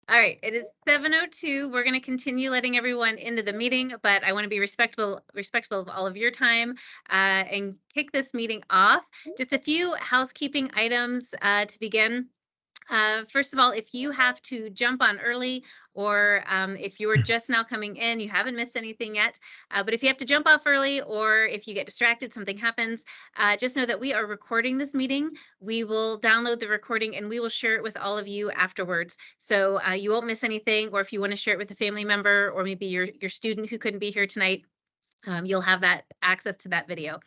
All right, it is 7:02. We're going to continue letting everyone into the meeting, but I want to be respectful of all of your time and kick this meeting off. Just a few housekeeping items to begin. First of all, if you have to jump on early or if you're just now coming in, you haven't missed anything yet. But if you have to jump off early or if you get distracted, something happens, just know that we are recording this meeting. We will download the recording and we will share it with all of you afterwards. So you won't miss anything. Or if you want to share it with a family member or maybe your student who couldn't be here tonight, you'll have that access to that video.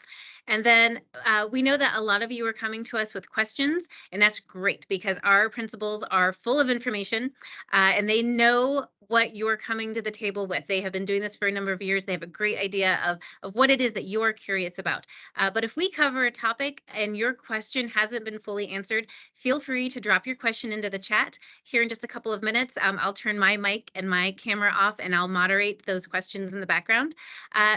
And then we know that a lot of you are coming to us with questions, and that's great because our principals are full of information and they know what you're coming to the table with. They have been doing this for a number of years. They have a great idea of what it is that you're curious about. But if we cover a topic and your question hasn't been fully answered, feel free to drop your question into the chat. Here in just a couple of minutes, I'll turn my mic and my camera off and I'll moderate those questions in the background.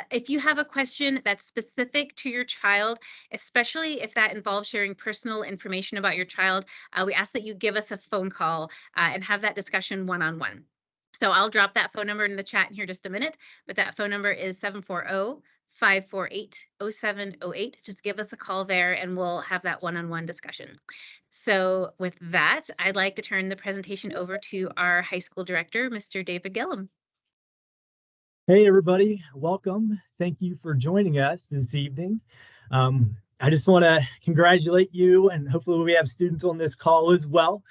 If you have a question that's specific to your child, especially if that involves sharing personal information about your child, we ask that you give us a phone call and have that discussion one-on-one. So I'll drop that phone number in the chat in here just a minute, but that phone number is 740-548-0708. Just give us a call there and we'll have that one-on-one discussion. So with that, I'd like to turn the presentation over to our high school director, Mr. David Gillum. Hey, everybody. Welcome. Thank you for joining us this evening. I just want to congratulate you, and hopefully we have students on this call as well,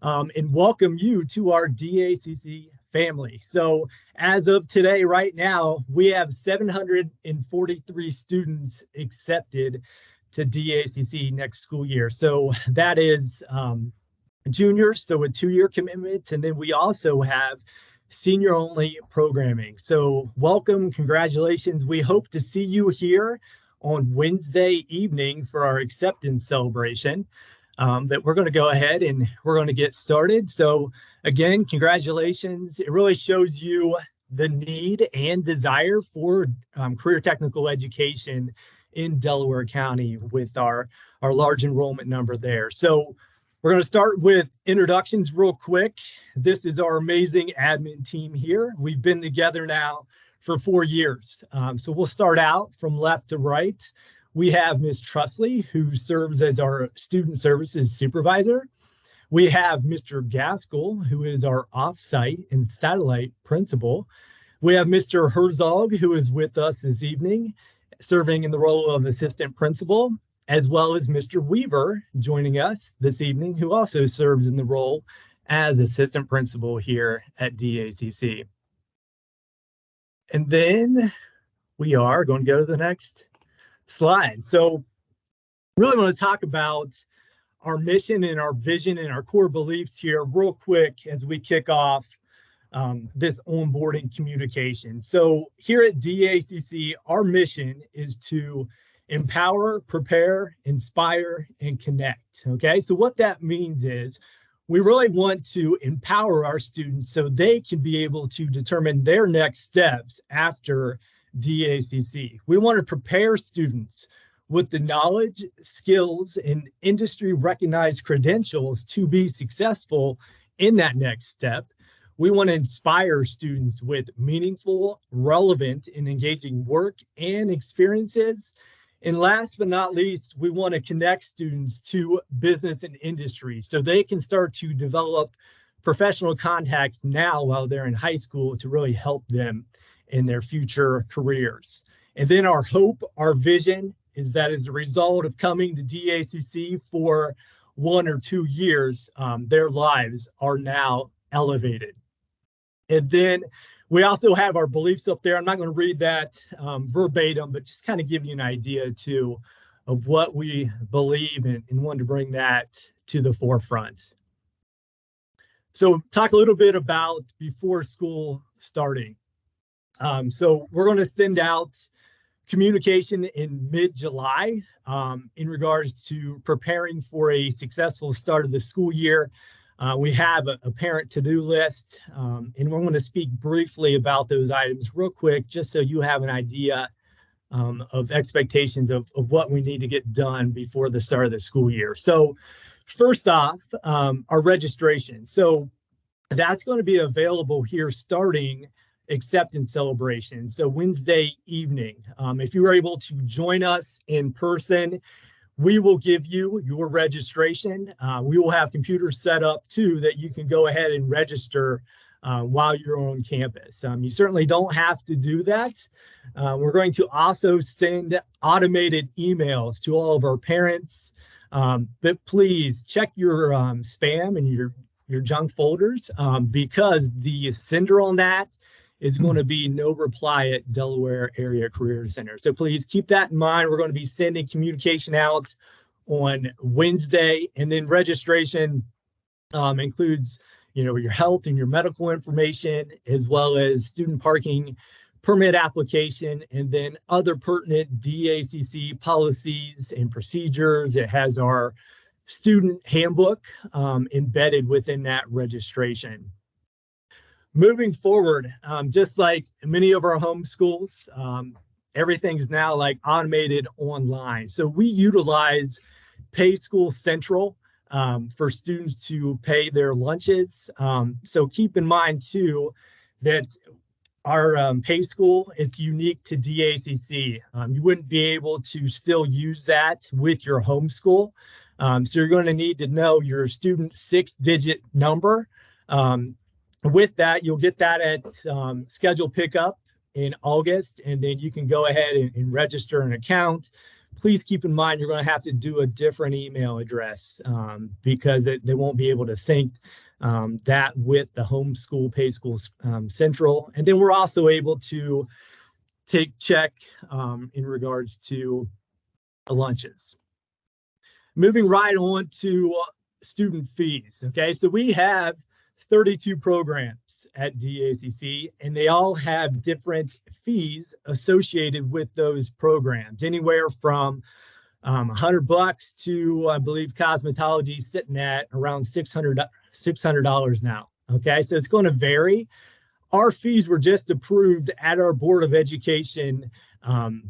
and welcome you to our DACC family. So as of today, right now, we have 743 students accepted to DACC next school year. So that is juniors, so a 2-year commitment, and then we also have senior only programming. So welcome, congratulations. We hope to see you here on Wednesday evening for our acceptance celebration. But we're going to go ahead and we're going to get started. So again, congratulations. It really shows you the need and desire for career technical education in Delaware County with our large enrollment number there. So we're going to start with introductions real quick. This is our amazing admin team here. We've been together now for 4 years. So we'll start out from left to right. We have Ms. Trusley, who serves as our student services supervisor. We have Mr. Gaskell, who is our off-site and satellite principal. We have Mr. Herzog, who is with us this evening, serving in the role of assistant principal, as well as Mr. Weaver joining us this evening, who also serves in the role as assistant principal here at DACC. And then we are going to go to the next slide. So really want to talk about our mission and our vision and our core beliefs here real quick as we kick off this onboarding communication. So here at DACC, our mission is to empower, prepare, inspire, and connect. Okay, so what that means is we really want to empower our students so they can be able to determine their next steps after DACC. We want to prepare students with the knowledge, skills, and industry recognized credentials to be successful in that next step. We want to inspire students with meaningful, relevant, and engaging work and experiences. And last but not least, we want to connect students to business and industry so they can start to develop professional contacts now while they're in high school to really help them in their future careers. And then our hope, our vision is that as a result of coming to DACC for 1 or 2 years, their lives are now elevated. And then we also have our beliefs up there. I'm not going to read that verbatim, but just kind of give you an idea too of what we believe and want to bring that to the forefront. So talk a little bit about before school starting. So we're going to send out communication in mid-July in regards to preparing for a successful start of the school year. We have a parent to-do list, and we're going to speak briefly about those items real quick, just so you have an idea of expectations of what we need to get done before the start of the school year. So first off, our registration. So that's going to be available here starting acceptance celebration. So Wednesday evening. If you were able to join us in person, we will give you your registration. We will have computers set up too that you can go ahead and register while you're on campus. You certainly don't have to do that. We're going to also send automated emails to all of our parents, but please check your spam and your junk folders because the sender on that is going to be no reply at Delaware Area Career Center. So please keep that in mind. We're going to be sending communication out on Wednesday, and then registration includes, your health and your medical information, as well as student parking permit application, and then other pertinent DACC policies and procedures. It has our student handbook embedded within that registration. Moving forward, just like many of our home schools, everything's now like automated online. So we utilize Pay School Central for students to pay their lunches. So keep in mind too that our Pay School, it's unique to DACC. You wouldn't be able to still use that with your homeschool. So you're going to need to know your student 6-digit number. With that, you'll get that at scheduled pickup in August, and then you can go ahead and register an account. Please keep in mind you're going to have to do a different email address because they won't be able to sync that with the homeschool Pay School Central. And then we're also able to take check in regards to lunches. Moving right on to student fees. Okay, so we have 32 programs at DACC, and they all have different fees associated with those programs, anywhere from $100 to, I believe, cosmetology sitting at around $600 now. Okay, so it's going to vary. Our fees were just approved at our Board of Education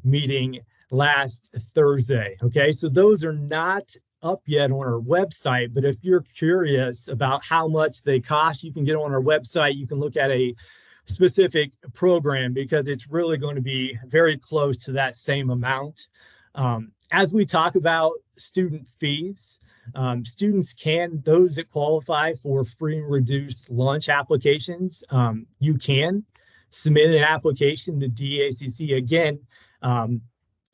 meeting last Thursday. Okay, so those are not up yet on our website, but if you're curious about how much they cost, you can get on our website. You can look at a specific program because it's really going to be very close to that same amount. As we talk about student fees, students those that qualify for free and reduced lunch applications, you can submit an application to DACC. Again,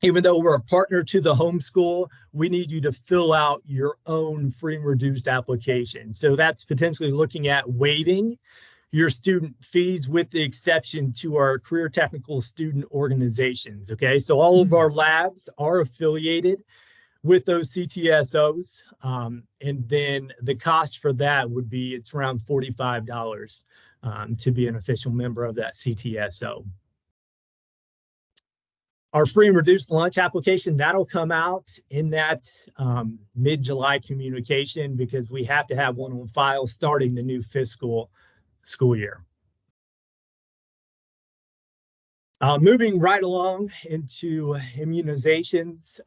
even though we're a partner to the homeschool, we need you to fill out your own free and reduced application. So that's potentially looking at waiving your student fees with the exception to our career technical student organizations. Okay, so all of our labs are affiliated with those CTSOs. And then the cost for that would be, it's around $45 to be an official member of that CTSO. Our free and reduced lunch application, that'll come out in that mid-July communication because we have to have one on file starting the new fiscal school year. Moving right along into immunizations.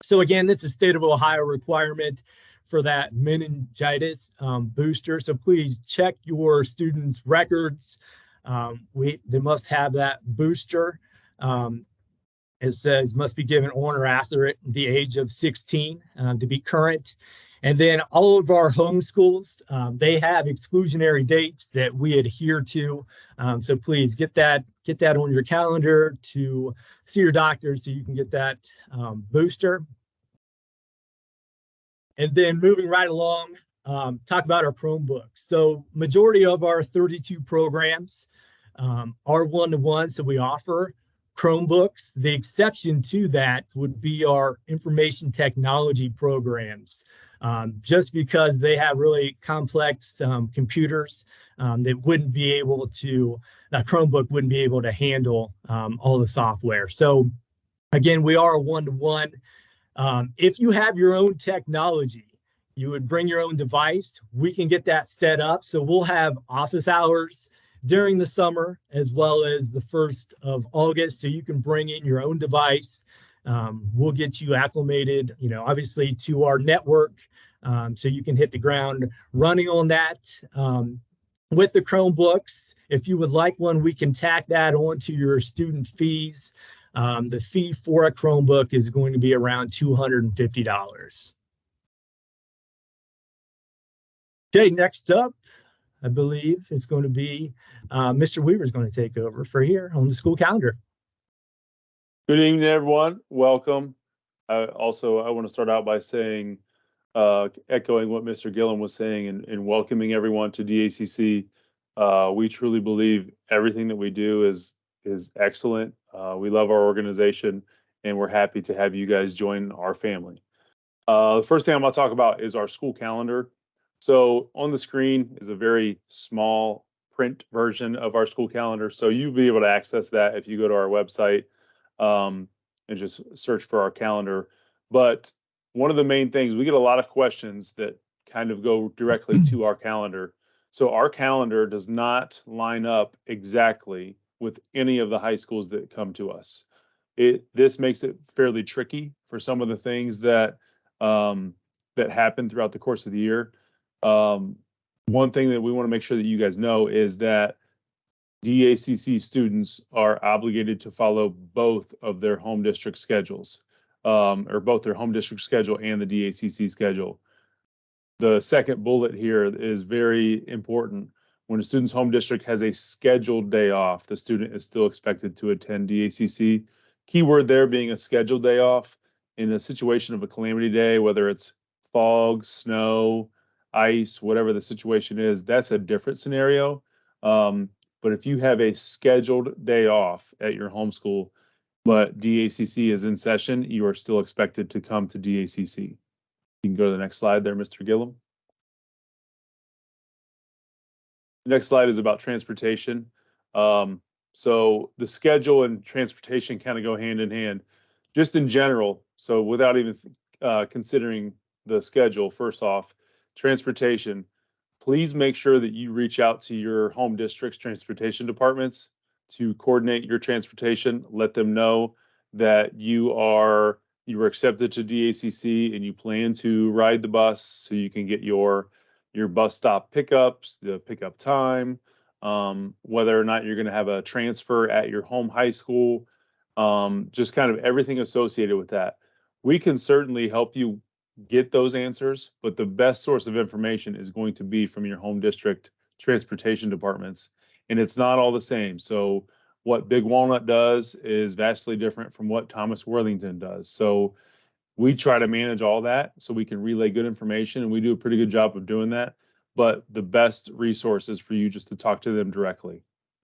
So again, this is state of Ohio requirement for that meningitis booster. So please check your students' records. They must have that booster. It says must be given on or after the age of 16 to be current. And then all of our home schools, they have exclusionary dates that we adhere to. So please get that on your calendar to see your doctor so you can get that booster. And then moving right along, talk about our Chromebooks. So majority of our 32 programs are one-to-one, so we offer Chromebooks. The exception to that would be our information technology programs, just because they have really complex computers that wouldn't be able to, that Chromebook wouldn't be able to handle all the software. So again, we are a one-to-one. If you have your own technology, you would bring your own device. We can get that set up. So we'll have office hours during the summer as well as the 1st of August. So you can bring in your own device. We'll get you acclimated, obviously to our network. So you can hit the ground running on that. with the Chromebooks. If you would like one, we can tack that onto your student fees. The fee for a Chromebook is going to be around $250. Okay, next up, I believe it's going to be Mr. Weaver is going to take over for here on the school calendar. Good evening, everyone. Welcome. I want to start out by saying, echoing what Mr. Gillen was saying and welcoming everyone to DACC. We truly believe everything that we do is excellent. We love our organization, and we're happy to have you guys join our family. The first thing I'm going to talk about is our school calendar. So on the screen is a very small print version of our school calendar. So you'll be able to access that if you go to our website and just search for our calendar. But one of the main things, we get a lot of questions that kind of go directly to our calendar. So our calendar does not line up exactly with any of the high schools that come to us. This makes it fairly tricky for some of the things that happen throughout the course of the year. One thing that we want to make sure that you guys know is that DACC students are obligated to follow both of their home district schedules, or both their home district schedule and the DACC schedule. The second bullet here is very important. When a student's home district has a scheduled day off, the student is still expected to attend DACC. Keyword there being a scheduled day off. In a situation of a calamity day, whether it's fog, snow, ice, whatever the situation is, that's a different scenario. But if you have a scheduled day off at your homeschool, but DACC is in session, you are still expected to come to DACC. You can go to the next slide there, Mr. Gillum. The next slide is about transportation. So the schedule and transportation kind of go hand in hand. Just in general, so without even considering the schedule, first off, transportation, please make sure that you reach out to your home district's transportation departments to coordinate your transportation. Let them know that you were accepted to DACC and you plan to ride the bus so you can get your bus stop pickups, the pickup time, whether or not you're going to have a transfer at your home high school, just kind of everything associated with that. We can certainly help you get those answers, but the best source of information is going to be from your home district transportation departments. And it's not all the same. So what Big Walnut does is vastly different from what Thomas Worthington does. So we try to manage all that so we can relay good information, and we do a pretty good job of doing that. But the best resource is for you just to talk to them directly.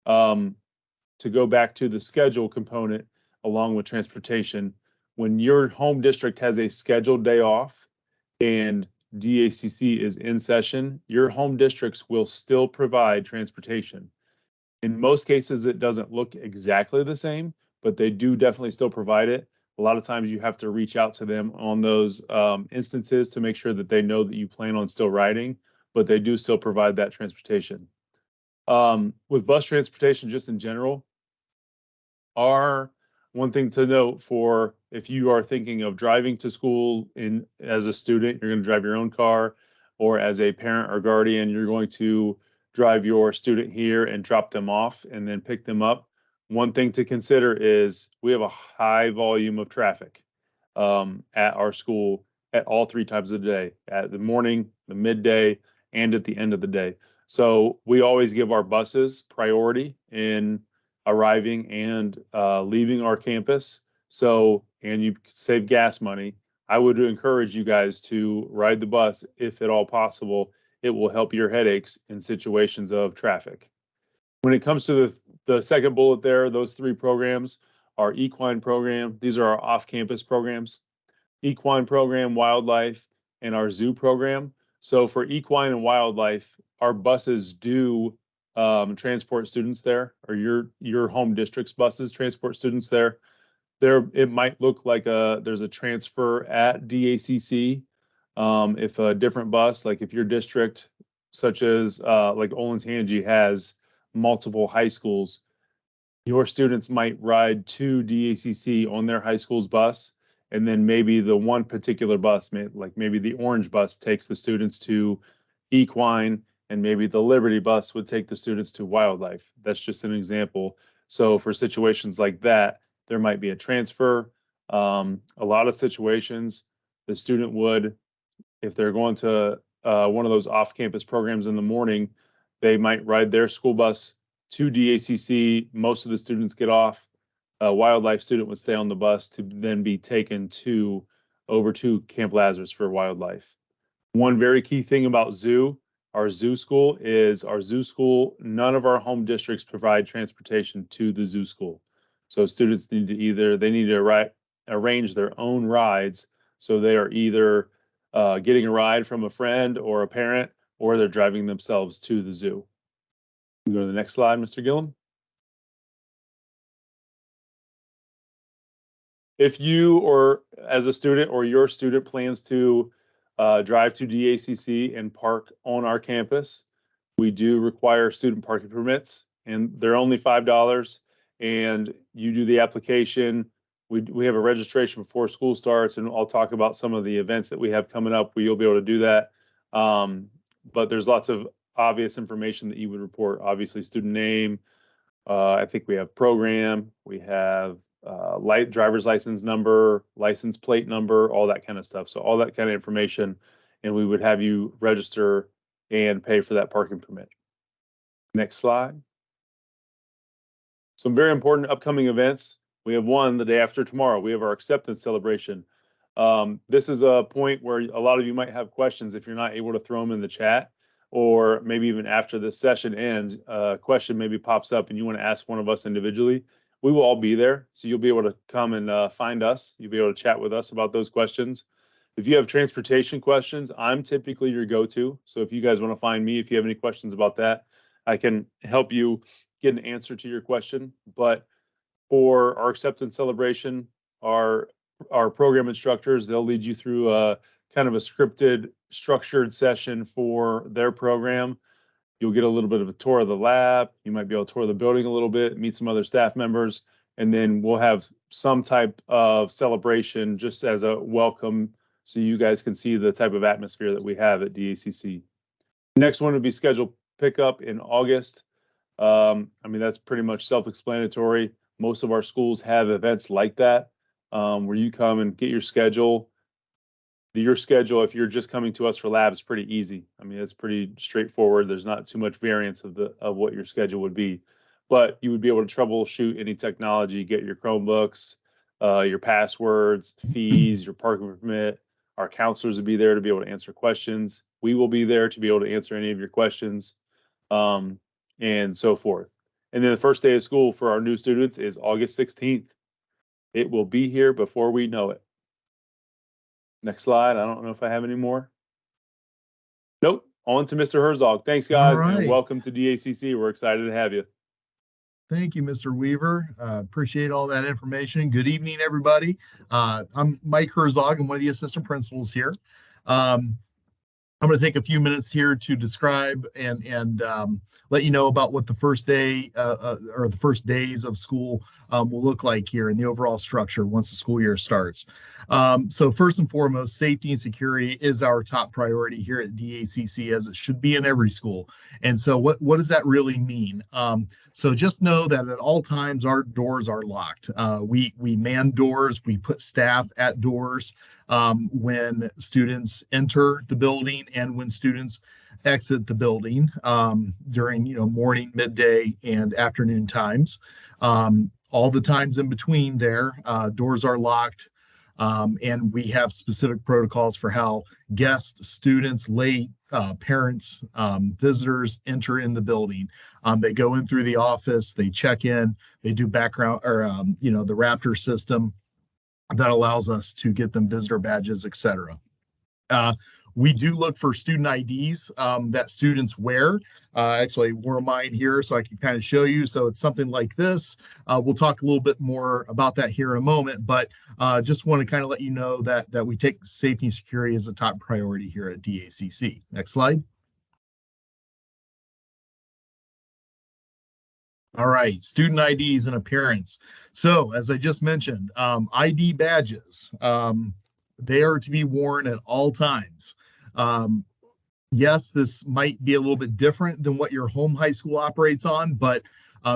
To go back to the schedule component along with transportation, when your home district has a scheduled day off and DACC is in session, your home districts will still provide transportation. In most cases, it doesn't look exactly the same, but they do definitely still provide it. A lot of times you have to reach out to them on those instances to make sure that they know that you plan on still riding, but they do still provide that transportation. With bus transportation, just in general, one thing to note for if you are thinking of driving to school as a student, you're going to drive your own car, or as a parent or guardian, you're going to drive your student here and drop them off and then pick them up. One thing to consider is we have a high volume of traffic at our school at all 3 times of the day, at the morning, the midday, and at the end of the day. So we always give our buses priority in arriving and leaving our campus. And you save gas money. I would encourage you guys to ride the bus if at all possible. It will help your headaches in situations of traffic. When it comes to the second bullet there, those 3 programs, our equine program, these are our off-campus programs, equine program, wildlife, and our zoo program. So for equine and wildlife, our buses do transport students there, or your home district's buses transport students there. It might look like there's a transfer at DACC. If a different bus, like if your district, such as like Olentangy, has multiple high schools, your students might ride to DACC on their high school's bus, and then maybe the one particular bus, like maybe the orange bus, takes the students to equine, and maybe the Liberty bus would take the students to wildlife. That's just an example. So for situations like that, there might be a transfer. A lot of situations, the student would, if they're going to one of those off-campus programs in the morning, they might ride their school bus to DACC. Most of the students get off. A wildlife student would stay on the bus to then be taken over to Camp Lazarus for wildlife. One very key thing about our zoo school, none of our home districts provide transportation to the zoo school. So students need to arrange their own rides. So they are either getting a ride from a friend or a parent, or they're driving themselves to the zoo. We go to the next slide, Mr. Gillum. If you or as a student or your student plans to drive to DACC and park on our campus, we do require student parking permits, and they're only $5. And you do the application. We have a registration before school starts, and I'll talk about some of the events that we have coming up where you'll be able to do that. But there's lots of obvious information that you would report. Obviously, student name. I think we have program. We have driver's license number, license plate number, all that kind of stuff. So all that kind of information, and we would have you register and pay for that parking permit. Next slide. Some very important upcoming events. We have one the day after tomorrow. We have our acceptance celebration. This is a point where a lot of you might have questions if you're not able to throw them in the chat, or maybe even after this session ends, a question maybe pops up and you want to ask one of us individually. We will all be there, so you'll be able to come and find us. You'll be able to chat with us about those questions. If you have transportation questions, I'm typically your go-to. So if you guys want to find me, if you have any questions about that, I can help you get an answer to your question. But for our acceptance celebration, our program instructors, they'll lead you through a kind of a scripted, structured session for their program. You'll get a little bit of a tour of the lab. You might be able to tour the building a little bit, meet some other staff members, and then we'll have some type of celebration just as a welcome so you guys can see the type of atmosphere that we have at DACC. Next one would be scheduled pickup in August. I mean, that's pretty much self-explanatory. Most of our schools have events like that, where you come and get your schedule. Your schedule, if you're just coming to us for lab, is pretty easy. I mean, it's pretty straightforward. There's not too much variance of what your schedule would be, but you would be able to troubleshoot any technology, get your Chromebooks, your passwords, fees, your parking permit. Our counselors would be there to be able to answer questions. We will be there to be able to answer any of your questions, and so forth. And then the first day of school for our new students is August 16th. It will be here before we know it. Next slide. I don't know if I have any more. Nope. On to Mr. Herzog. Thanks, guys, and welcome to DACC. We're excited to have you. Thank you, Mr. Weaver. Appreciate all that information. Good evening, everybody. I'm Mike Herzog. I'm one of the assistant principals here. I'm going to take a few minutes here to describe and let you know about what the first day or the first days of school will look like here in the overall structure once the school year starts. So first and foremost, safety and security is our top priority here at DACC, as it should be in every school. And so what does that really mean? So just know that at all times our doors are locked. We man doors, we put staff at doors when students enter the building and when students exit the building during morning, midday, and afternoon times. All the times in between there, doors are locked, and we have specific protocols for how guests, students, late parents, visitors enter in the building. They go in through the office, they check in, they do background or the Raptor system that allows us to get them visitor badges, etc. We do look for student IDs that students wear. I actually wore mine here so I can kind of show you. So it's something like this. We'll talk a little bit more about that here in a moment, but just want to kind of let you know that we take safety and security as a top priority here at DACC. Next slide. All right, student IDs and appearance. So as I just mentioned, ID badges, they are to be worn at all times. yes, this might be a little bit different than what your home high school operates on, but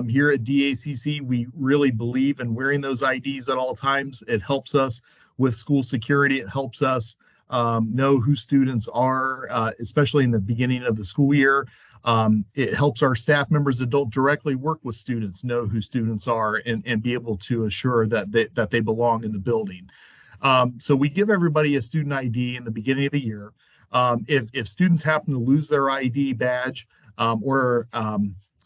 here at DACC, we really believe in wearing those IDs at all times. It helps us with school security. It helps us know who students are, especially in the beginning of the school year. It helps our staff members that don't directly work with students know who students are and be able to assure that they belong in the building. So we give everybody a student ID in the beginning of the year. If students happen to lose their ID badge, or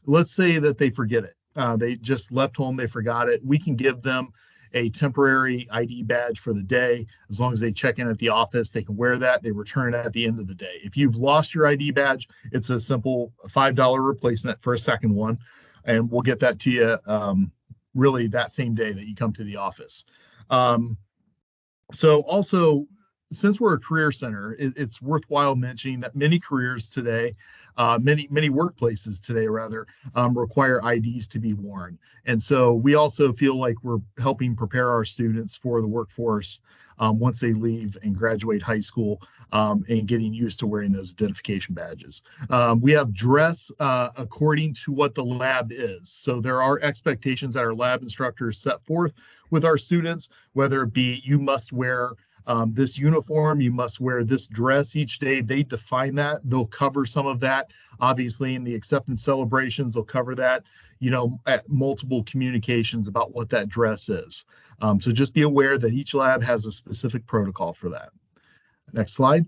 let's say that they forget it, they just left home, they forgot it, we can give them a temporary ID badge for the day. As long as they check in at the office, they can wear that. They return it at the end of the day. If you've lost your ID badge, it's a simple $5 replacement for a second one, and we'll get that to you really that same day that you come to the office. So also, since we're a career center, it's worthwhile mentioning that many careers today, many workplaces today rather, require IDs to be worn. And so we also feel like we're helping prepare our students for the workforce once they leave and graduate high school, and getting used to wearing those identification badges. We have dress according to what the lab is. So there are expectations that our lab instructors set forth with our students, whether it be you must wear this uniform, you must wear this dress each day. They define that. They'll cover some of that. Obviously, in the acceptance celebrations, they'll cover that, at multiple communications about what that dress is. So just be aware that each lab has a specific protocol for that. Next slide.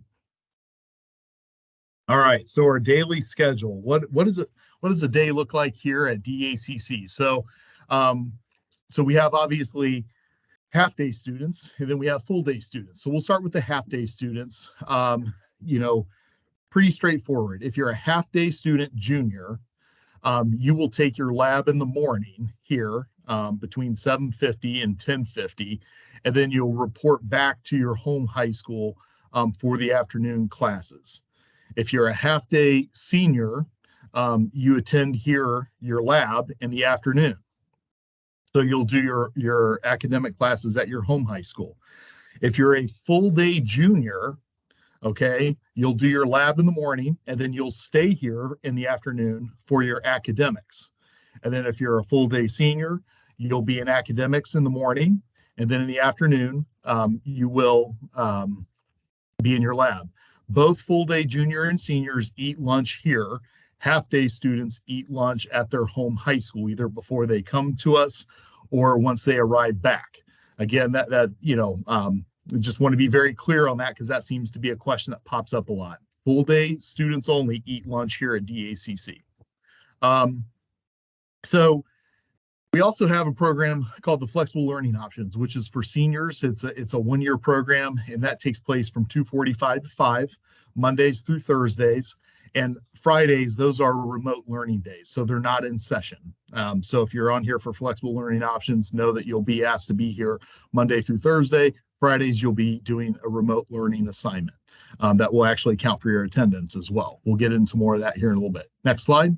All right, so our daily schedule. What does the day look like here at DACC? So we have obviously half-day students, and then we have full-day students. So we'll start with the half-day students. Pretty straightforward. If you're a half-day student junior, you will take your lab in the morning here between 7:50 and 10:50, and then you'll report back to your home high school for the afternoon classes. If you're a half-day senior, you attend here your lab in the afternoon. So you'll do your academic classes at your home high school. If you're a full day junior, okay, you'll do your lab in the morning, and then you'll stay here in the afternoon for your academics. And then if you're a full day senior, you'll be in academics in the morning, and then in the afternoon, you will be in your lab. Both full day junior and seniors eat lunch here. Half day students eat lunch at their home high school, either before they come to us or once they arrive back. Again, just want to be very clear on that, because that seems to be a question that pops up a lot. Full day students only eat lunch here at DACC. So we also have a program called the Flexible Learning Options, which is for seniors. It's a one-year program, and that takes place from 2:45 to 5, Mondays through Thursdays. And Fridays, those are remote learning days, so they're not in session. So if you're on here for Flexible Learning Options, know that you'll be asked to be here Monday through Thursday. Fridays, you'll be doing a remote learning assignment that will actually count for your attendance as well. We'll get into more of that here in a little bit. Next slide.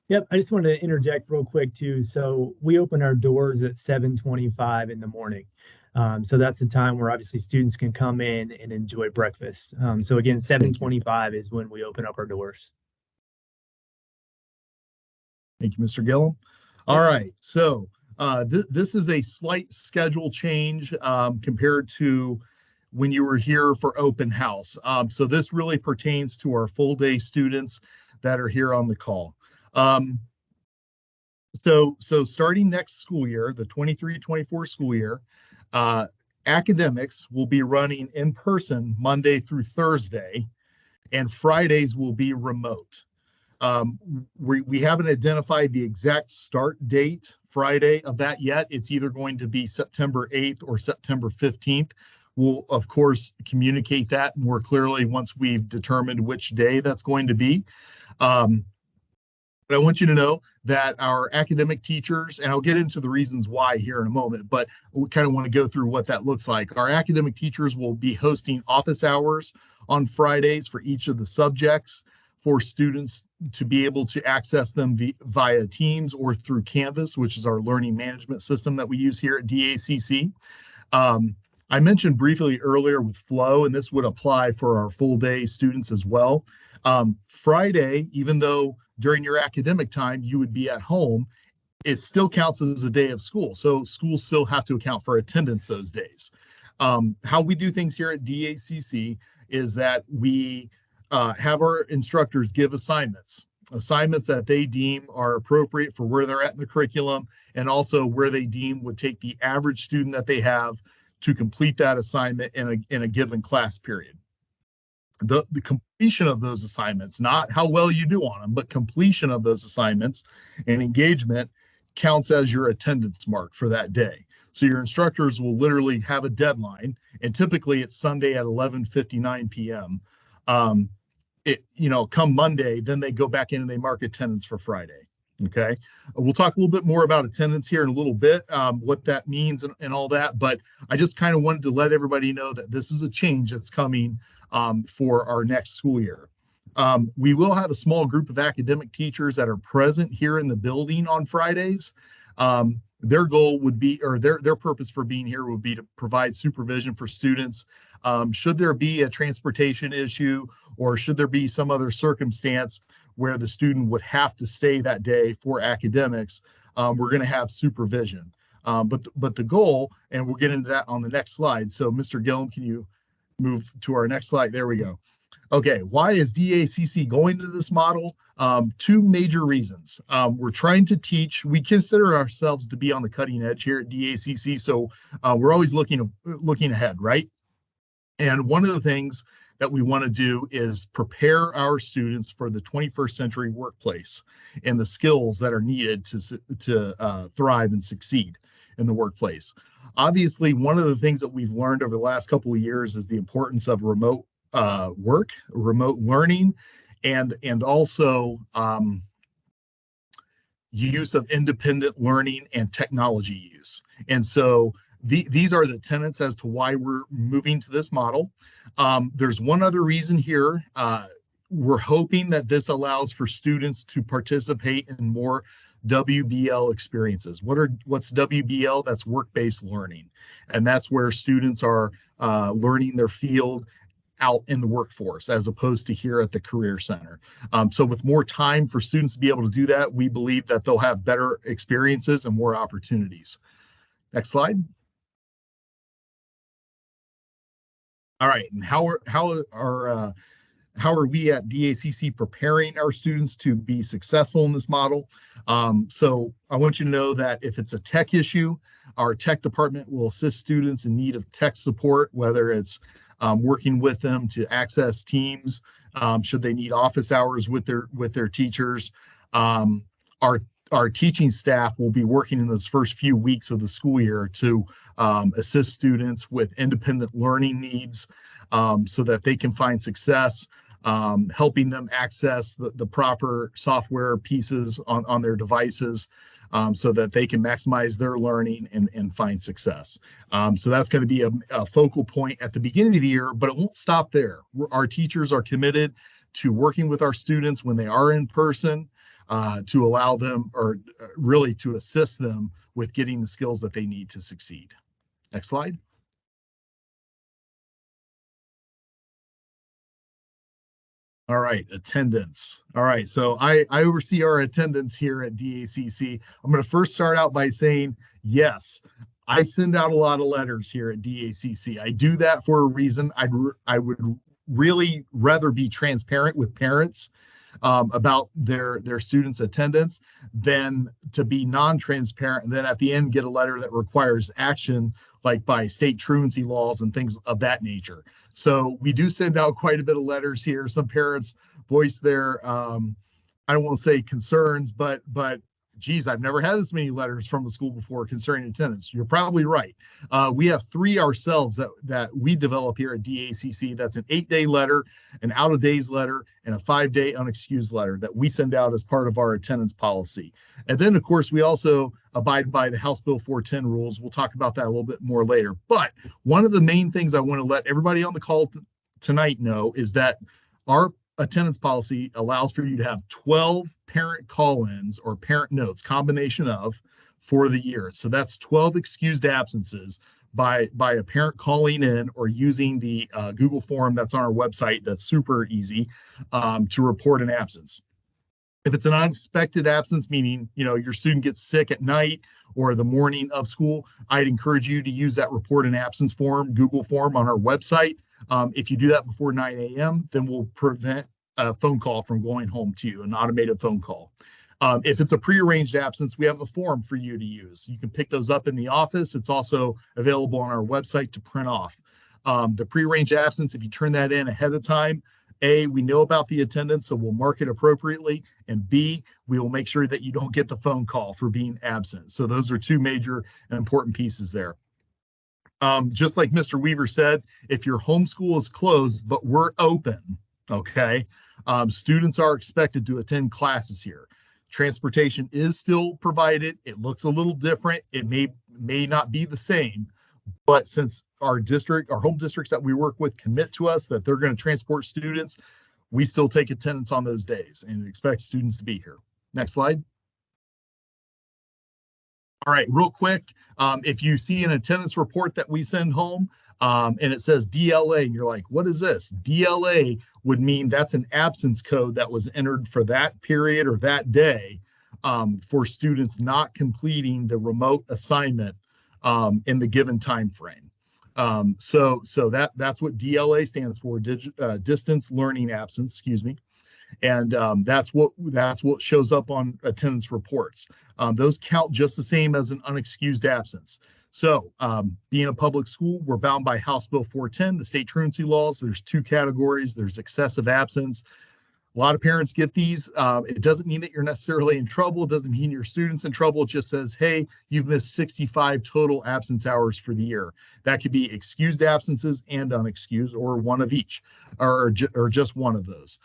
Yep, I just wanted to interject real quick too. So we open our doors at 7:25 in the morning. So that's the time where obviously students can come in and enjoy breakfast. So again, 7:25 is when we open up our doors. Thank you, Mr. Gillum. All right, so this is a slight schedule change compared to when you were here for open house. So this really pertains to our full day students that are here on the call. So starting next school year, the 23-24 school year, academics will be running in person Monday through Thursday, and Fridays will be remote. We haven't identified the exact start date Friday of that yet. It's either going to be September 8th or September 15th. We'll, of course, communicate that more clearly once we've determined which day that's going to be. But I want you to know that our academic teachers, and I'll get into the reasons why here in a moment, but we kind of want to go through what that looks like. Our academic teachers will be hosting office hours on Fridays for each of the subjects for students to be able to access them via Teams or through Canvas, which is our learning management system that we use here at DACC. I mentioned briefly earlier with flow, and this would apply for our full day students as well. Friday, even though during your academic time you would be at home, it still counts as a day of school. So schools still have to account for attendance those days. How we do things here at DACC is that we have our instructors give assignments that they deem are appropriate for where they're at in the curriculum, and also where they deem would take the average student that they have to complete that assignment in a given class period. The completion of those assignments, not how well you do on them, but completion of those assignments and engagement counts as your attendance mark for that day. So your instructors will literally have a deadline, and typically it's Sunday at 11:59 p.m. Come Monday, then they go back in and they mark attendance for Friday. Okay. We'll talk a little bit more about attendance here in a little bit, what that means and all that. But I just kind of wanted to let everybody know that this is a change that's coming for our next school year. We will have a small group of academic teachers that are present here in the building on Fridays. Their goal would be, or their purpose for being here would be to provide supervision for students. Should there be a transportation issue, or should there be some other circumstance where the student would have to stay that day for academics, we're going to have supervision. But the goal, and we'll get into that on the next slide. So Mr. Gillum, can you move to our next slide? There we go. Okay, why is DACC going to this model? Two major reasons. We're trying to teach. We consider ourselves to be on the cutting edge here at DACC, so we're always looking ahead, right? And one of the things that we want to do is prepare our students for the 21st century workplace and the skills that are needed to thrive and succeed in the workplace. Obviously, one of the things that we've learned over the last couple of years is the importance of remote work, remote learning, and also use of independent learning and technology use. And so these are the tenets as to why we're moving to this model. There's one other reason here. We're hoping that this allows for students to participate in more WBL experiences. What's WBL? That's work-based learning. And that's where students are learning their field out in the workforce, as opposed to here at the Career Center. So with more time for students to be able to do that, we believe that they'll have better experiences and more opportunities. Next slide. All right, and how are we at DACC preparing our students to be successful in this model? So I want you to know that if it's a tech issue, our tech department will assist students in need of tech support, whether it's working with them to access Teams, should they need office hours with their teachers. Our teaching staff will be working in those first few weeks of the school year to assist students with independent learning needs, so that they can find success, helping them access the proper software pieces on their devices, so that they can maximize their learning and find success. So that's going to be a focal point at the beginning of the year, but it won't stop there. Our teachers are committed to working with our students when they are in person, to allow them, or really to assist them with getting the skills that they need to succeed. Next slide. All right, attendance. All right, so I oversee our attendance here at DACC. I'm going to first start out by saying, yes, I send out a lot of letters here at DACC. I do that for a reason. I would really rather be transparent with parents about their students' attendance than to be non-transparent and then at the end get a letter that requires action, like by state truancy laws and things of that nature. So we do send out quite a bit of letters here. Some parents voice their I don't want to say concerns, but geez, I've never had this many letters from the school before concerning attendance. You're probably right. We have 3 ourselves that we develop here at DACC. That's an 8-day letter, an out of days letter, and a 5-day unexcused letter that we send out as part of our attendance policy. And then, of course, we also abide by the House Bill 410 rules. We'll talk about that a little bit more later. But one of the main things I want to let everybody on the call tonight know is that our attendance policy allows for you to have 12 parent call-ins or parent notes, combination of, for the year. So that's 12 excused absences by a parent calling in or using the Google form that's on our website. That's super easy to report an absence. If it's an unexpected absence, meaning, your student gets sick at night or the morning of school, I'd encourage you to use that report an absence form, Google form on our website. If you do that before 9 a.m., then we'll prevent a phone call from going home to you, an automated phone call. If it's a prearranged absence, we have a form for you to use. You can pick those up in the office. It's also available on our website to print off. The prearranged absence, if you turn that in ahead of time, A, we know about the attendance, so we'll mark it appropriately. And B, we will make sure that you don't get the phone call for being absent. So those are two major and important pieces there. Just like Mr. Weaver said, if your homeschool is closed, but we're open, okay, students are expected to attend classes here. Transportation is still provided. It looks a little different. It may not be the same, but since our home districts that we work with commit to us that they're going to transport students, we still take attendance on those days and expect students to be here. Next slide. All right, real quick, if you see an attendance report that we send home and it says DLA, and you're like, what is this? DLA would mean that's an absence code that was entered for that period or that day for students not completing the remote assignment in the given time frame. So that's what DLA stands for, distance learning absence, excuse me. And that's what shows up on attendance reports. Those count just the same as an unexcused absence. So being a public school, we're bound by House Bill 410, the state truancy laws. There's two categories. There's excessive absence. A lot of parents get these. It doesn't mean that you're necessarily in trouble. It doesn't mean your student's in trouble. It just says, hey, you've missed 65 total absence hours for the year. That could be excused absences and unexcused, or one of each, or just one of those.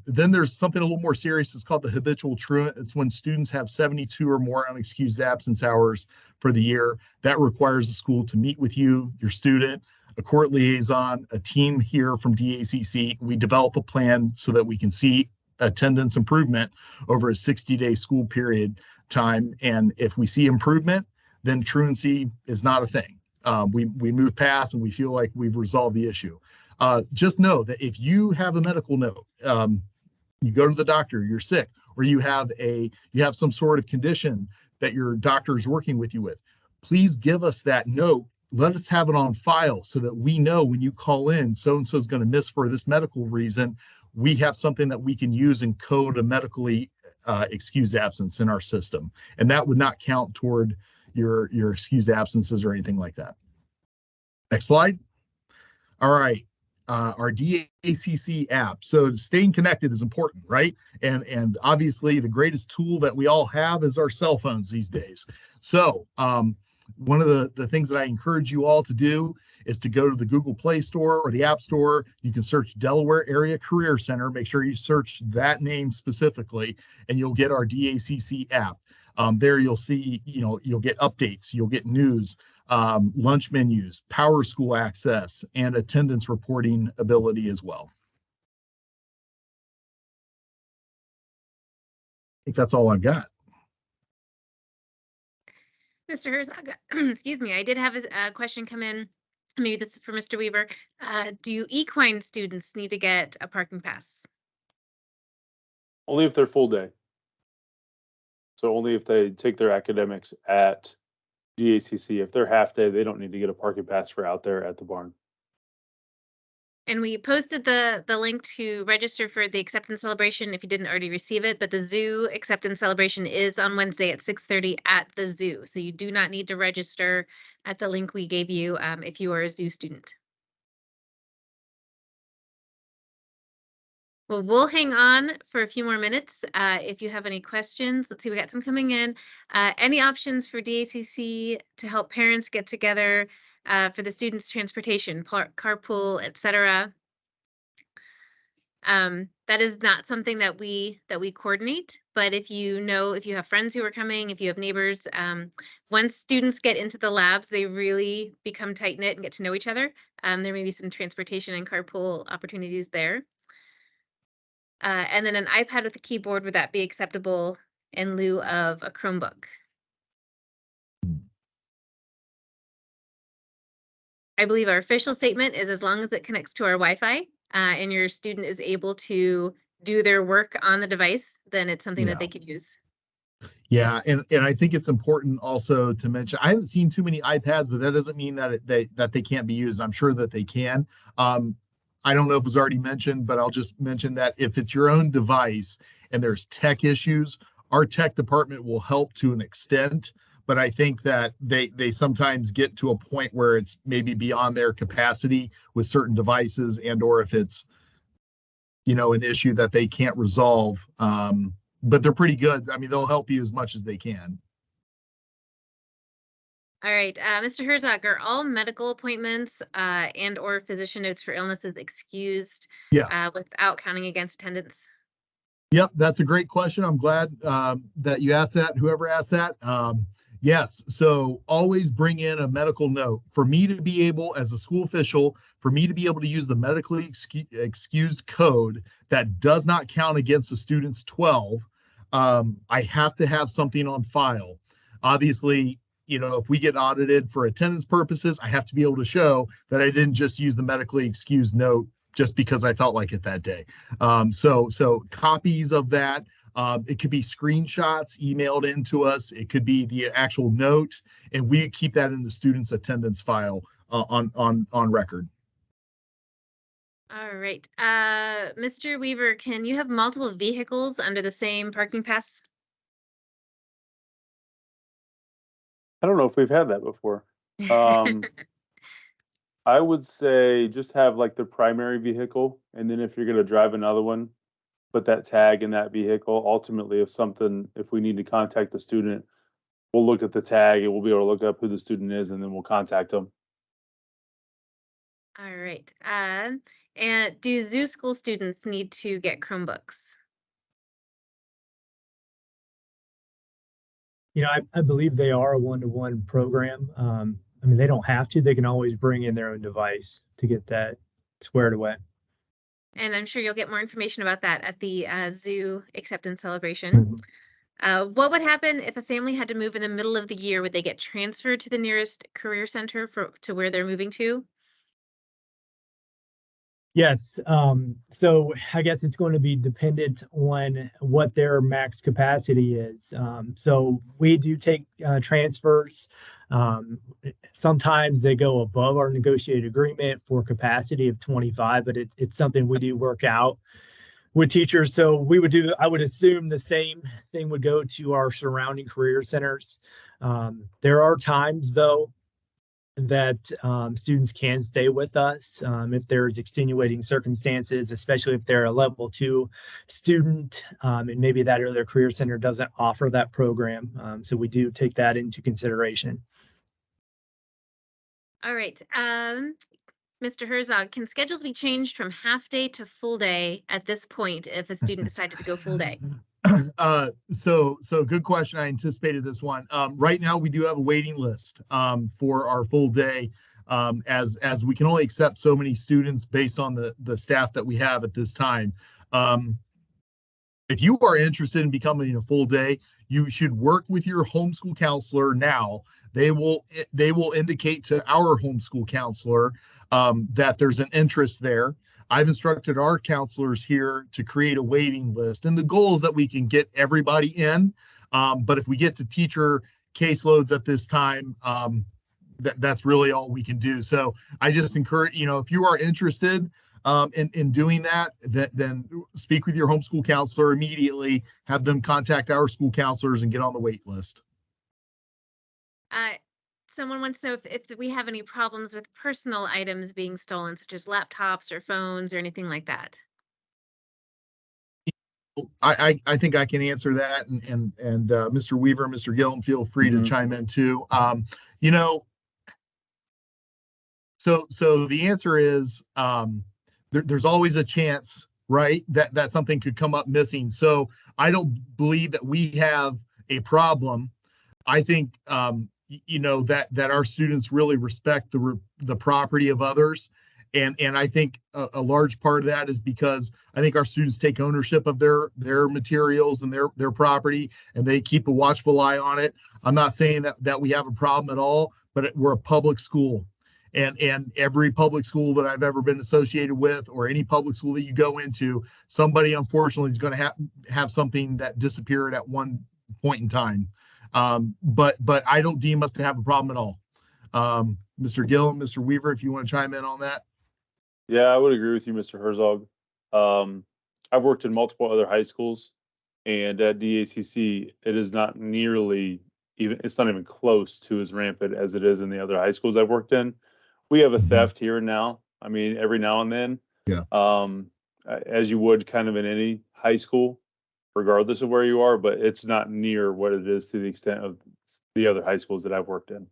Then there's something a little more serious. It's called the habitual truant. It's when students have 72 or more unexcused absence hours for the year. That requires the school to meet with you, your student, a court liaison, a team here from DACC. We develop a plan so that we can see attendance improvement over a 60-day school period time. And if we see improvement, then truancy is not a thing. We move past and we feel like we've resolved the issue. Just know that if you have a medical note, you go to the doctor, you're sick, or you have some sort of condition that your doctor is working with you with, please give us that note. Let us have it on file so that we know when you call in, so-and-so is going to miss for this medical reason. We have something that we can use and code a medically excused absence in our system. And that would not count toward your excused absences or anything like that. Next slide. All right. Our DACC app. So staying connected is important, right? And obviously the greatest tool that we all have is our cell phones these days. So one of the things that I encourage you all to do is to go to the Google Play Store or the App Store. You can search Delaware Area Career Center. Make sure you search that name specifically, and you'll get our DACC app. There you'll see, you'll get updates, you'll get news, lunch menus, power school access, and attendance reporting ability as well. I think that's all I've got. Mr. Herzog, excuse me, I did have a question come in. Maybe this is for Mr. Weaver. Do equine students need to get a parking pass? Only if they're full day. So only if they take their academics at DACC. If they're half day, they don't need to get a parking pass for out there at the barn. And we posted the link to register for the acceptance celebration if you didn't already receive it, but the zoo acceptance celebration is on Wednesday at 6:30 at the zoo. So you do not need to register at the link we gave you if you are a zoo student. Well, we'll hang on for a few more minutes if you have any questions. Let's see, we got some coming in. Any options for DACC to help parents get together for the students' transportation, carpool, etc.? That is not something that we coordinate, but if you have friends who are coming, if you have neighbors, once students get into the labs, they really become tight-knit and get to know each other. There may be some transportation and carpool opportunities there. And then an iPad with a keyboard, would that be acceptable in lieu of a Chromebook? I believe our official statement is as long as it connects to our Wi-Fi, and your student is able to do their work on the device, then it's something Yeah. that they can use. Yeah, and I think it's important also to mention, I haven't seen too many iPads, but that doesn't mean that they can't be used. I'm sure that they can. I don't know if it was already mentioned, but I'll just mention that if it's your own device and there's tech issues, our tech department will help to an extent. But I think that they sometimes get to a point where it's maybe beyond their capacity with certain devices, and or if it's, an issue that they can't resolve. But they're pretty good. I mean, they'll help you as much as they can. All right, Mr. Herzog, are all medical appointments and or physician notes for illnesses excused Yeah. without counting against attendance? Yep, that's a great question. I'm glad that you asked that, whoever asked that. Yes, so always bring in a medical note. For me to be able, as a school official, for me to be able to use the medically excused code that does not count against the student's 12, I have to have something on file. Obviously, if we get audited for attendance purposes, I have to be able to show that I didn't just use the medically excused note just because I felt like it that day. So copies of that. It could be screenshots emailed into us. It could be the actual note, and we keep that in the student's attendance file on record. All right, Mr. Weaver, can you have multiple vehicles under the same parking pass? I don't know if we've had that before. I would say just have like the primary vehicle, and then if you're going to drive another one, put that tag in that vehicle. Ultimately, if we need to contact the student, we'll look at the tag and we'll be able to look up who the student is, and then we'll contact them. All right, and do zoo school students need to get Chromebooks? I believe they are a one-to-one program. I mean, they don't have to. They can always bring in their own device to get that squared away. And I'm sure you'll get more information about that at the zoo acceptance celebration. What would happen if a family had to move in the middle of the year? Would they get transferred to the nearest career center to where they're moving to? Yes. So I guess it's going to be dependent on what their max capacity is. So we do take transfers. Sometimes they go above our negotiated agreement for capacity of 25, but it's something we do work out with teachers. So I would assume the same thing would go to our surrounding career centers. There are times though that students can stay with us if there's extenuating circumstances, especially if they're a level 2 student and maybe that other career center doesn't offer that program. So we do take that into consideration. All right. Mr. Herzog, can schedules be changed from half day to full day at this point if a student decided to go full day? So good question. I anticipated this one. Right now we do have a waiting list for our full day, as we can only accept so many students based on the staff that we have at this time. If you are interested in becoming a full day, you should work with your homeschool counselor now. They will indicate to our homeschool counselor that there's an interest there. I've instructed our counselors here to create a waiting list, and the goal is that we can get everybody in. But if we get to teacher caseloads at this time, that's really all we can do. So I just encourage, if you are interested in doing that, then speak with your homeschool counselor immediately, have them contact our school counselors and get on the wait list. Someone wants to know if we have any problems with personal items being stolen, such as laptops or phones or anything like that. I think I can answer that, and Mr. Weaver, Mr. Gillen, feel free to chime in too. So the answer is there's always a chance, right, that something could come up missing. So I don't believe that we have a problem. I think that our students really respect the property of others, and I think a large part of that is because I think our students take ownership of their materials and their property, and they keep a watchful eye on it. I'm not saying that we have a problem at all, but we're a public school, and every public school that I've ever been associated with, or any public school that you go into, somebody unfortunately is going to have something that disappeared at one point in time. But I don't deem us to have a problem at all. Mr. Gillum, Mr. Weaver, if you want to chime in on that. Yeah, I would agree with you, Mr. Herzog. I've worked in multiple other high schools, and at DACC, it is not nearly even, it's not even close to as rampant as it is in the other high schools I've worked in. We have a theft here and now. I mean, every now and then. Yeah. As you would kind of in any high school, regardless of where you are, but it's not near what it is to the extent of the other high schools that I've worked in.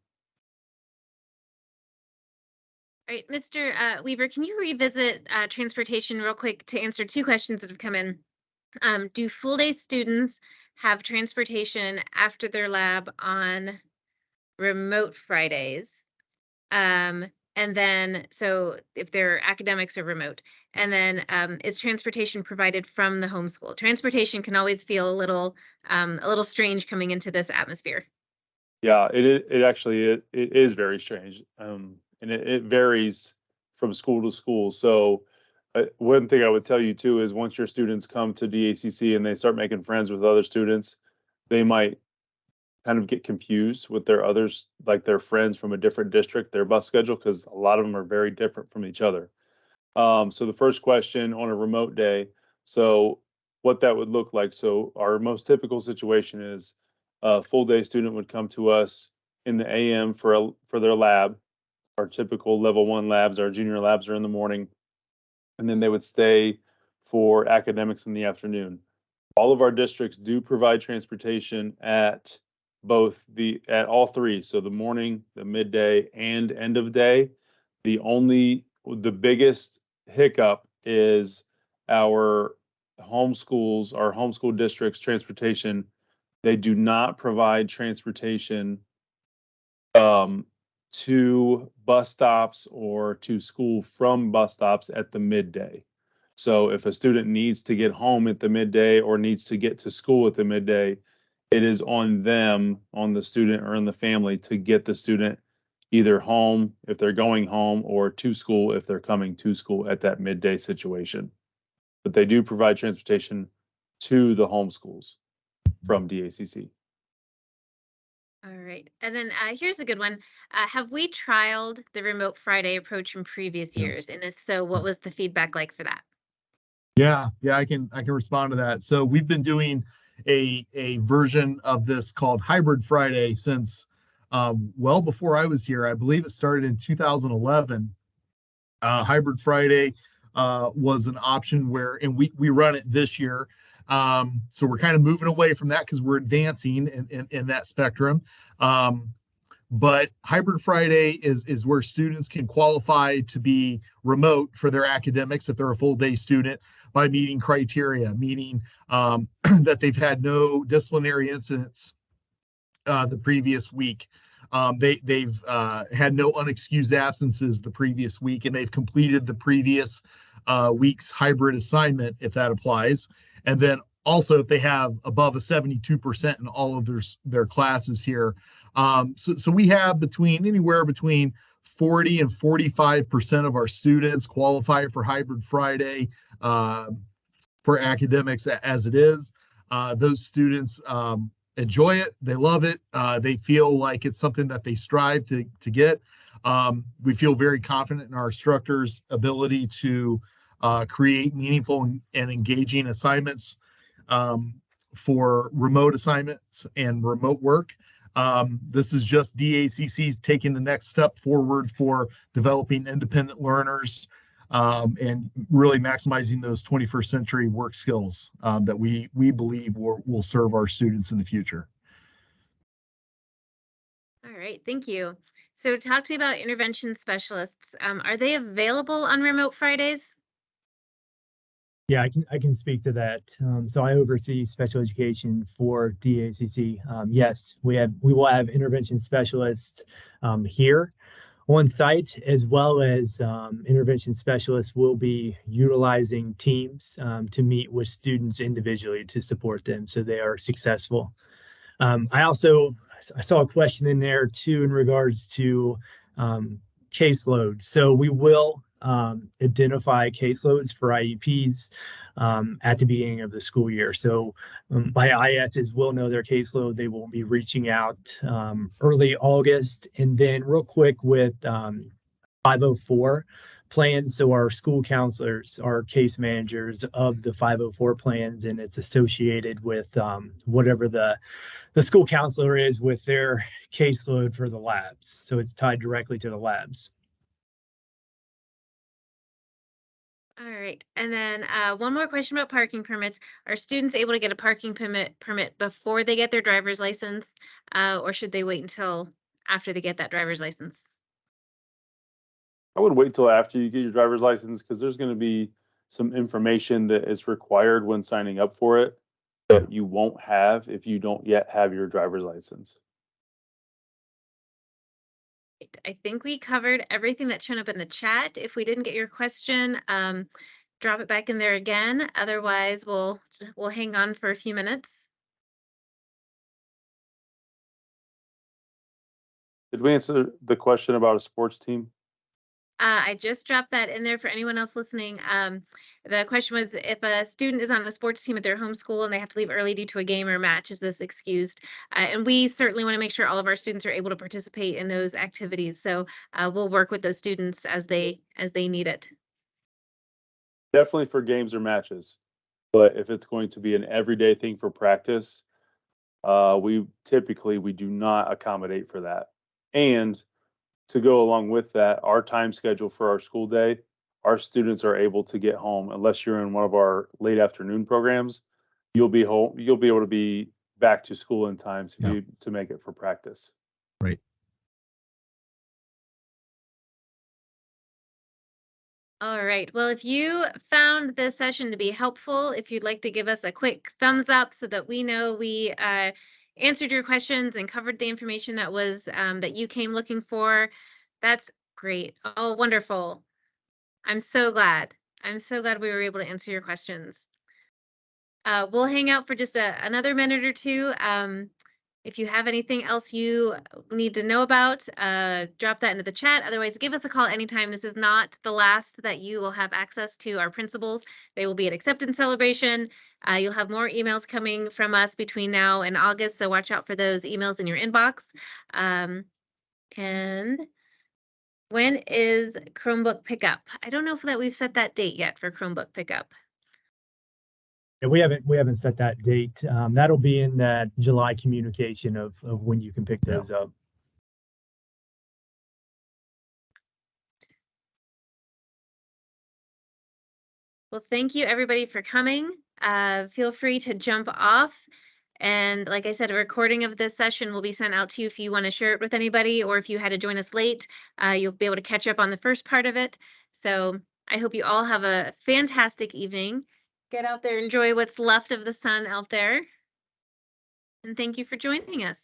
All right, Mr. Weaver, can you revisit transportation real quick to answer two questions that have come in? Do full-day students have transportation after their lab on remote Fridays? And then, so if their academics are remote, and then is transportation provided from the homeschool? Transportation can always feel a little strange coming into this atmosphere. Yeah, it actually is very strange, and it varies from school to school. So one thing I would tell you too is once your students come to DACC and they start making friends with other students, they might kind of get confused with their others, like their friends from a different district, their bus schedule, because a lot of them are very different from each other. So the first question on a remote day, so what that would look like. So our most typical situation is a full day student would come to us in the AM for their lab. Our typical level 1 labs, our junior labs are in the morning, and then they would stay for academics in the afternoon. All of our districts do provide transportation at all three. So the morning, the midday, and end of day. The biggest hiccup is our homeschool districts transportation. They do not provide transportation to bus stops or to school from bus stops at the midday. So if a student needs to get home at the midday or needs to get to school at the midday, it is on them, on the student or in the family, to get the student either home if they're going home or to school if they're coming to school at that midday situation. But they do provide transportation to the homeschools from DACC. All right. And then here's a good one. Have we trialed the remote Friday approach from previous years? And if so, what was the feedback like for that? Yeah, I can respond to that. So we've been doing a version of this called Hybrid Friday since well before I was here. I believe it started in 2011. Hybrid Friday was an option where, and we run it this year. So we're kind of moving away from that because we're advancing in that spectrum. But Hybrid Friday is where students can qualify to be remote for their academics if they're a full day student by meeting criteria, meaning that they've had no disciplinary incidents the previous week. They've had no unexcused absences the previous week, and they've completed the previous week's hybrid assignment, if that applies. And then also if they have above a 72% in all of their classes here. So we have anywhere between 40 and 45% of our students qualify for Hybrid Friday for academics as it is. Those students enjoy it. They love it. They feel like it's something that they strive to get. We feel very confident in our instructors' ability to create meaningful and engaging assignments for remote assignments and remote work. This is just DACC's taking the next step forward for developing independent learners and really maximizing those 21st century work skills that we believe will serve our students in the future. All right, thank you. So talk to me about intervention specialists. Are they available on remote Fridays? Yeah, I can speak to that. So I oversee special education for DACC. Yes, we will have intervention specialists here on site, as well as intervention specialists will be utilizing teams to meet with students individually to support them so they are successful. I saw a question in there too in regards to caseload. So we will identify caseloads for IEPs at the beginning of the school year. So my ISs will know their caseload. They will be reaching out early August. And then real quick with 504 plans. So our school counselors are case managers of the 504 plans, and it's associated with whatever the school counselor is with their caseload for the labs. So it's tied directly to the labs. All right. And then one more question about parking permits. Are students able to get a parking permit before they get their driver's license, or should they wait until after they get that driver's license? I would wait till after you get your driver's license because there's going to be some information that is required when signing up for it that you won't have if you don't yet have your driver's license. I think we covered everything that showed up in the chat. If we didn't get your question, drop it back in there again. Otherwise, we'll hang on for a few minutes. Did we answer the question about a sports team? I just dropped that in there for anyone else listening. The question was, if a student is on a sports team at their home school and they have to leave early due to a game or match, is this excused? And we certainly want to make sure all of our students are able to participate in those activities. So we'll work with those students as they need it. Definitely for games or matches. But if it's going to be an everyday thing for practice, we do not accommodate for that. And to go along with that, our time schedule for our school day, our students are able to get home unless you're in one of our late afternoon programs. You'll be home. You'll be able to be back to school in time to make it for practice. Right. All right. Well, if you found this session to be helpful, if you'd like to give us a quick thumbs up so that we know we answered your questions and covered the information that was that you came looking for, that's great. Oh, wonderful. I'm so glad. I'm so glad we were able to answer your questions. We'll hang out for just another minute or two. If you have anything else you need to know about, drop that into the chat. Otherwise, give us a call anytime. This is not the last that you will have access to our principals. They will be at acceptance celebration. You'll have more emails coming from us between now and August, so watch out for those emails in your inbox. And when is Chromebook pickup? I don't know if we've set that date yet for Chromebook pickup. Yeah, we haven't set that date. That'll be in that July communication of when you can pick those up. Well, thank you everybody for coming. Feel free to jump off. And like I said, a recording of this session will be sent out to you if you want to share it with anybody, or if you had to join us late, you'll be able to catch up on the first part of it. So I hope you all have a fantastic evening. Get out there, enjoy what's left of the sun out there. And thank you for joining us.